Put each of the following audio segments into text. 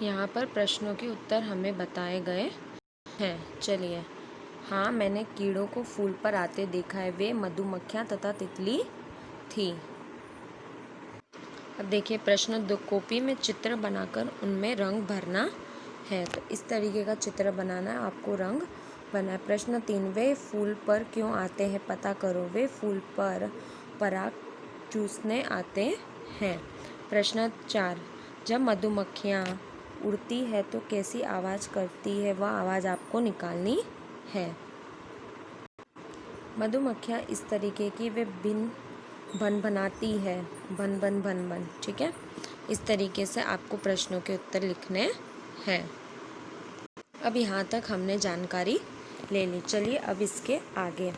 यहाँ पर प्रश्नों के उत्तर हमें बताए गए हैं। चलिए, हाँ मैंने कीड़ों को फूल पर आते देखा है, वे मधुमक्खियाँ तथा तितली थी। अब देखिए प्रश्न 2, कॉपी में चित्र बनाकर उनमें रंग भरना है। तो इस तरीके का चित्र बनाना है, आपको रंग बना है। प्रश्न 3, वे फूल पर क्यों आते हैं पता करो। वे फूल पर पराग चूसने आते हैं। प्रश्न 4, जब मधुमक्खियाँ उड़ती है तो कैसी आवाज़ करती है, वह आवाज़ आपको निकालनी है। मधुमक्खियाँ इस तरीके की वे भन बनाती है, भन भन भन भन, ठीक है। इस तरीके से आपको प्रश्नों के उत्तर लिखने हैं। अब यहाँ तक हमने जानकारी ले ली। चलिए अब इसके आगे।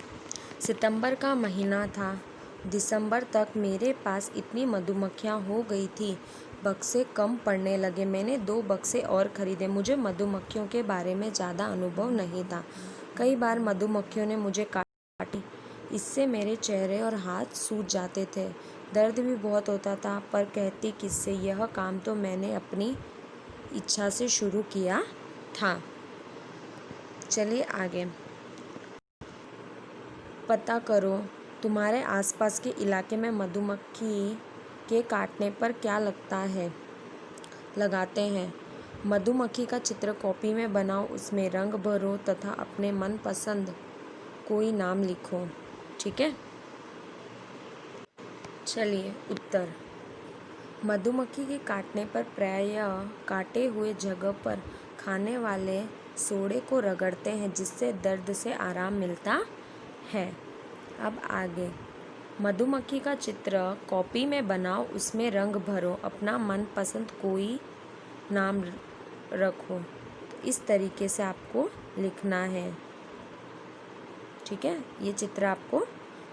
सितंबर का महीना था, दिसंबर तक मेरे पास इतनी मधुमक्खियाँ हो गई थी, बक्से कम पड़ने लगे। मैंने 2 बक्से और खरीदे। मुझे मधुमक्खियों के बारे में ज़्यादा अनुभव नहीं था। कई बार मधुमक्खियों ने मुझे काटी, इससे मेरे चेहरे और हाथ सूज जाते थे। दर्द भी बहुत होता था, पर कहती किससे, यह काम तो मैंने अपनी इच्छा से शुरू किया था। चलिए आगे। पता करो, तुम्हारे आसपास के इलाके में मधुमक्खी के काटने पर क्या लगाते हैं। मधुमक्खी का चित्र कॉपी में बनाओ, उसमें रंग भरो तथा अपने मनपसंद कोई नाम लिखो, ठीक है। चलिए उत्तर। मधुमक्खी के काटने पर प्रायः काटे हुए जगह पर खाने वाले सोडे को रगड़ते हैं, जिससे दर्द से आराम मिलता है। अब आगे। मधुमक्खी का चित्र कॉपी में बनाओ, उसमें रंग भरो, अपना मनपसंद कोई नाम रखो। इस तरीके से आपको लिखना है, ठीक है। ये चित्र आपको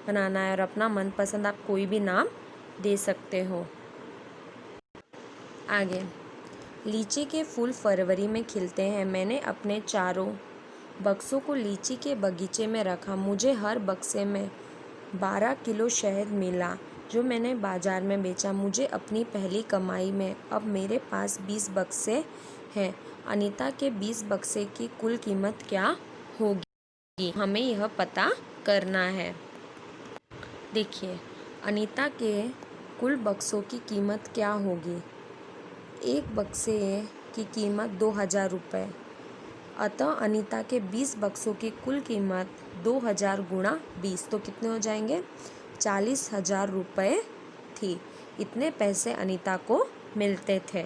बनाना है और अपना मनपसंद आप कोई भी नाम दे सकते हो। आगे। लीची के फूल फरवरी में खिलते हैं। मैंने अपने चारों बक्सों को लीची के बगीचे में रखा। मुझे हर बक्से में 12 किलो शहद मिला, जो मैंने बाजार में बेचा। मुझे अपनी पहली कमाई में अब मेरे पास 20 बक्से हैं। अनीता के 20 बक्से की कुल कीमत क्या होगी, हमें यह पता करना है। देखिए, अनीता के कुल बक्सों की कीमत क्या होगी। एक बक्से की कीमत 2000 रुपये, अतः अनीता के 20 बक्सों की कुल कीमत 2000 गुणा 20, तो कितने हो जाएंगे, 40,000 रुपये थी। इतने पैसे अनीता को मिलते थे।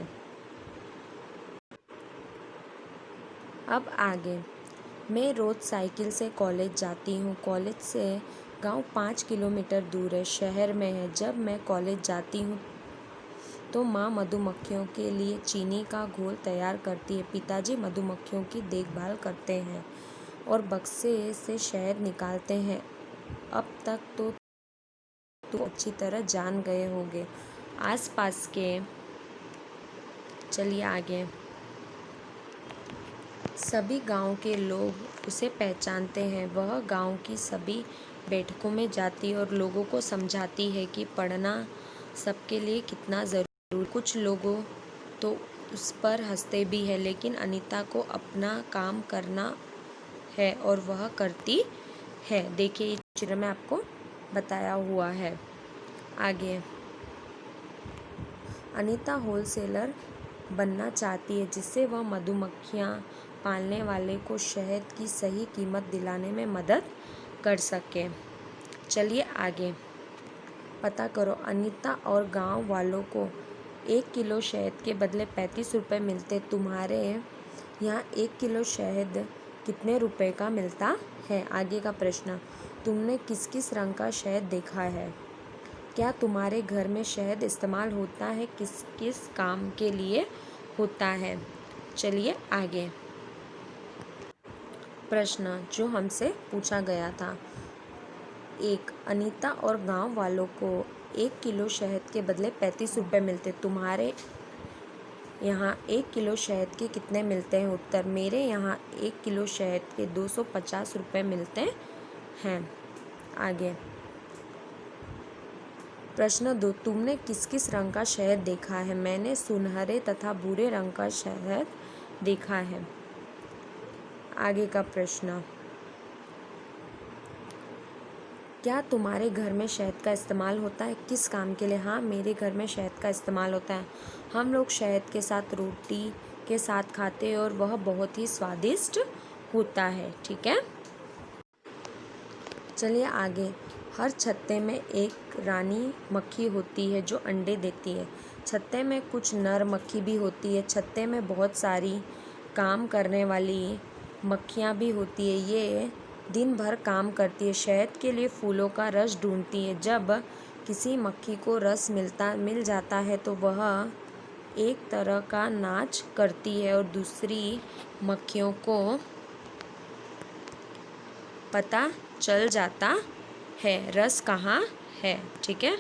अब आगे। मैं रोज़ साइकिल से कॉलेज जाती हूँ। कॉलेज से गांव 5 किलोमीटर दूर है, शहर में है। जब मैं कॉलेज जाती हूँ तो माँ मधुमक्खियों के लिए चीनी का घोल तैयार करती है। पिताजी मधुमक्खियों की देखभाल करते हैं और बक्से से शहद निकालते हैं। अब तक तो अच्छी तरह जान गए होंगे आसपास के। चलिए आगे। सभी गांव के लोग उसे पहचानते हैं। वह गांव की सभी बैठकों में जाती और लोगों को समझाती है कि पढ़ना सबके लिए कितना ज़रूरी। कुछ लोगों तो उस पर हंसते भी हैं, लेकिन अनीता को अपना काम करना है और वह करती है। देखिए, इस चित्र में आपको बताया हुआ है। आगे। अनीता होलसेलर बनना चाहती है, जिससे वह मधुमक्खियाँ पालने वाले को शहद की सही कीमत दिलाने में मदद कर सके। चलिए आगे। पता करो, अनीता और गांव वालों को 1 किलो शहद के बदले 35 रुपये मिलते। तुम्हारे यहाँ 1 किलो शहद कितने रुपए का मिलता है। आगे का प्रश्न, तुमने किस किस रंग का शहद देखा है। क्या तुम्हारे घर में शहद इस्तेमाल होता है, किस किस काम के लिए होता है। चलिए आगे। प्रश्न जो हमसे पूछा गया था। 1, अनीता और गांव वालों को 1 किलो शहद के बदले 35 रुपये मिलते। तुम्हारे यहाँ 1 किलो शहद के कितने मिलते हैं। उत्तर, मेरे यहाँ 1 किलो शहद के 250 रुपये मिलते हैं। आगे। प्रश्न 2, तुमने किस किस रंग का शहद देखा है? मैंने सुनहरे तथा भूरे रंग का शहद देखा है। आगे का प्रश्न, क्या तुम्हारे घर में शहद का इस्तेमाल होता है? किस काम के लिए? हाँ, मेरे घर में शहद का इस्तेमाल होता है। हम लोग शहद के साथ रोटी के साथ खाते हैं और वह बहुत ही स्वादिष्ट होता है। ठीक है, चलिए आगे। हर छत्ते में एक रानी मक्खी होती है जो अंडे देती है। छत्ते में कुछ नर मक्खी भी होती है। छत्ते में बहुत सारी काम करने वाली मक्खियाँ भी होती है। ये दिन भर काम करती है। शहद के लिए फूलों का रस ढूंढती है। जब किसी मक्खी को रस मिल जाता है तो वह एक तरह का नाच करती है और दूसरी मक्खियों को पता चल जाता है रस कहाँ है। ठीक है।